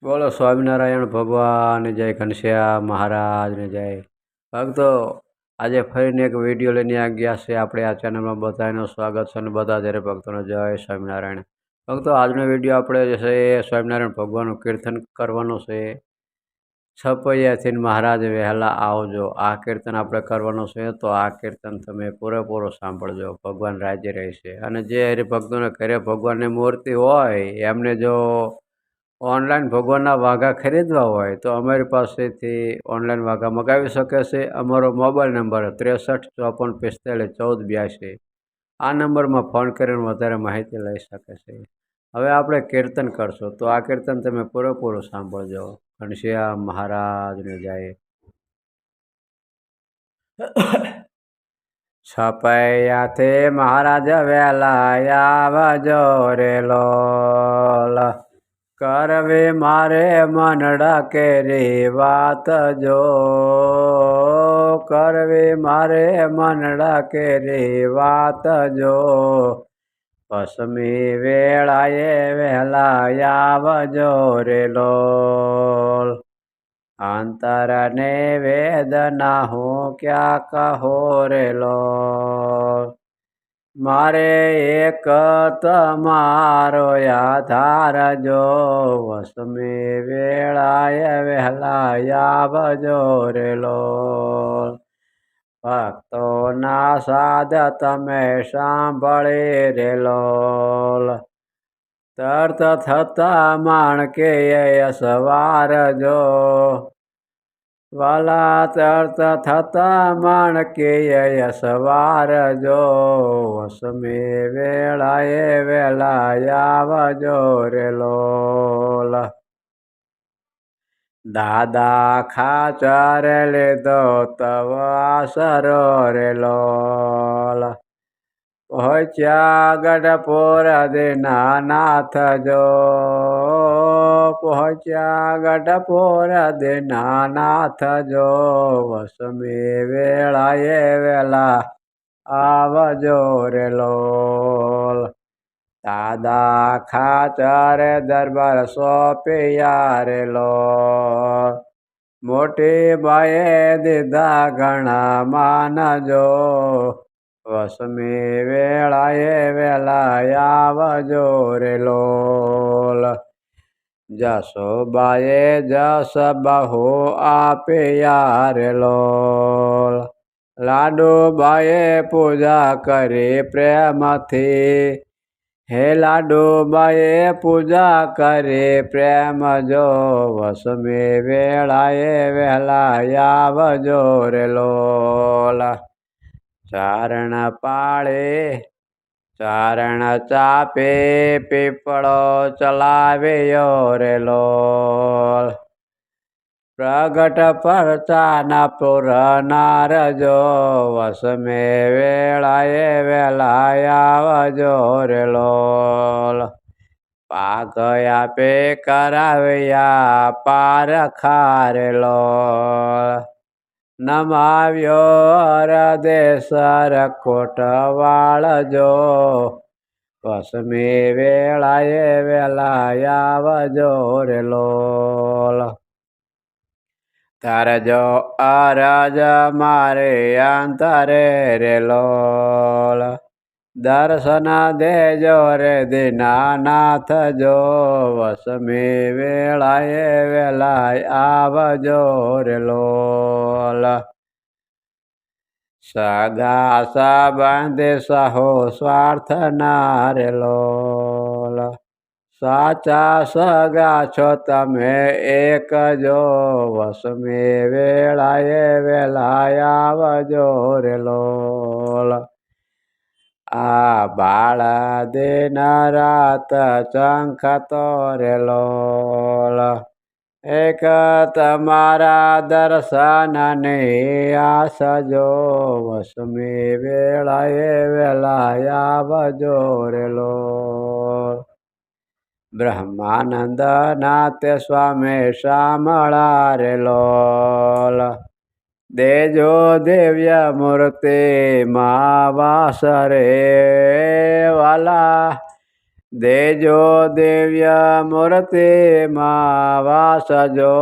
બોલો સ્વામિનારાયણ ભગવાન જય, ઘનશ્યામ મહારાજને જય. ભક્તો, આજે ફરીને એક વિડીયો લઈને આ ગયા છે. આપણે આ ચેનલમાં બધાનું સ્વાગત છે અને બધા દરેક ભક્તોને જય સ્વામિનારાયણ. ભક્તો, આજનો વિડીયો આપણે જે છે એ સ્વામિનારાયણ ભગવાનનું કીર્તન કરવાનું છે. છપૈયાથી મહારાજ વહેલા આવજો, આ કીર્તન આપણે કરવાનું છે. તો આ કીર્તન તમે પૂરેપૂરો સાંભળજો. ભગવાન રાજી રહેશે. અને જે હરિભક્તોને ઘરે ભગવાનની મૂર્તિ હોય એમને જો ઓનલાઈન ભગવાનના વાઘા ખરીદવા હોય તો અમારી પાસેથી ઓનલાઈન વાઘા મગાવી શકે છે. અમારો મોબાઈલ નંબર 63 54 45 14 82. આ નંબરમાં ફોન કરીને વધારે માહિતી લઈ શકે છે. હવે આપણે કીર્તન કરશું, તો આ કીર્તન તમે પૂરેપૂરું સાંભળજો. ઘનશ્યામ મહારાજને જાય. છપૈયાથી મહારાજ વહેલા આવજો રે લોલ, કરવી મારે મનડા કેરી વાત જો, કરવી મારે મનડા કેરી વાત જો, પસમી વેળાએ વહેલા આવજો રે લોલ, અંતરને વેદના હું ક્યાં કહો રે લોલ, મારે એક તમારો આધાર જો, વસમી વેળાએ વહેલા આવજો રે લોલ, ભક્તોના સાદ તમે સાંભળી રે લોલ, તર્ત થતા માણકે સવાર જો, વાલા તર્ત થતા માણકે સવાર જો, વસમી વેળાએ વહેલા આવજો રે લોલ, દાદા ખાચર લીધો તવ આસરો રે લોલ, પહોંચ્યા ગઢપુર દીનાનાથ જો, પહોંચ્યા ગઢપુર દીનાનાથ જો, વસમી વેળાએ વહેલા આવજો રે લોલ, દાદા ખાચર દરબાર સોંપ્યા રે લોલ, મોટી બાએ દીધા ઘણા માનજો, વસમી વેળાએ વહેલા આવજો રે લોલ, જસોબાએ જસ બહુ આપ્યા રે લોલ, લાડુબાએ પૂજા કરી પ્રેમથી, હે લાડુબાએ પૂજા કરી પ્રેમ જો, વસમી વેળાએ વહેલા આવજો રે લોલ, ચારણ પાળે ચારણ ચાપે પીપળો ચલાવ્યો રે લોલ, પ્રગટ પરચાના પુરનાર જો, વસમે વેળાએ વહેલા આવજો રે લોલ, પાક આપે કરાવ્યા પારખા રે લોલ, નમાવ્યો હરદેસર કોટવાળ જો, વસમી વેળાએ વહેલા આવજો રે લોલ, તારજો અરજ મારે અંતરે રે લોલ, દર્શન દેજો રે દીનાનાથ જો, વસમી વેળાએ વહેલા આવજો રે લોલ, સગા સંબંધી સહો સ્વાર્થ ના રે લોલ, સાચા સગા છો તમે એક જો, વસમી વેળાએ વહેલા આવજો રે લોલ, આ બાળ દિન રાત ચંખતો રે લોલ, એક તમારા દર્શનની આસ જો, વસમી વેળાએ વહેલા આવજો રે લોલ, બ્રહ્માનંદ નાથ સ્વામી શામળા રે લોલ, દેજો દિવ્ય મૂર્તિ માં વાસ રે વાલા, દેજો દેવ્ય મૂર્તિ માં વાસજો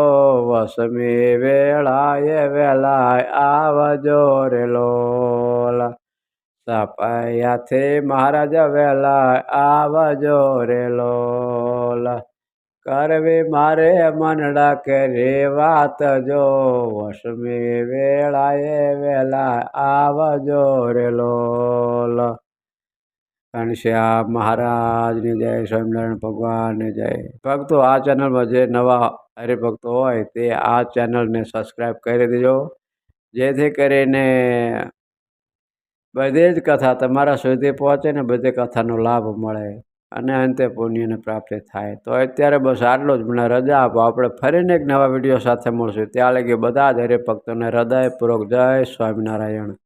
વસમી વેળાએ વેલાય આવજો રે લોલ સપૈયાથી મહારાજ વેલાય આવજો રે લોલ કરવી મારે મનડા કરી વાત જો વસમી વેળાએ વેલાય આવજો રે લોલ ઘનશ્યામ મહારાજની જય, સ્વામિનારાયણ ભગવાનની જય. ભક્તો, આ ચેનલમાં જે નવા હરિભક્તો હોય તે આ ચેનલને સબસ્ક્રાઈબ કરી દેજો, જેથી કરીને બધી જ કથા તમારા સુધી પહોંચે ને બધી કથાનો લાભ મળે અને અંતે પુણ્યની પ્રાપ્તિ થાય. તો અત્યારે બસ આટલું જ. મને રજા આપો. આપણે ફરીને એક નવા વિડીયો સાથે મળશું. ત્યાં લગી બધા જ હરિભક્તોને હૃદયપૂર્વક જય સ્વામિનારાયણ.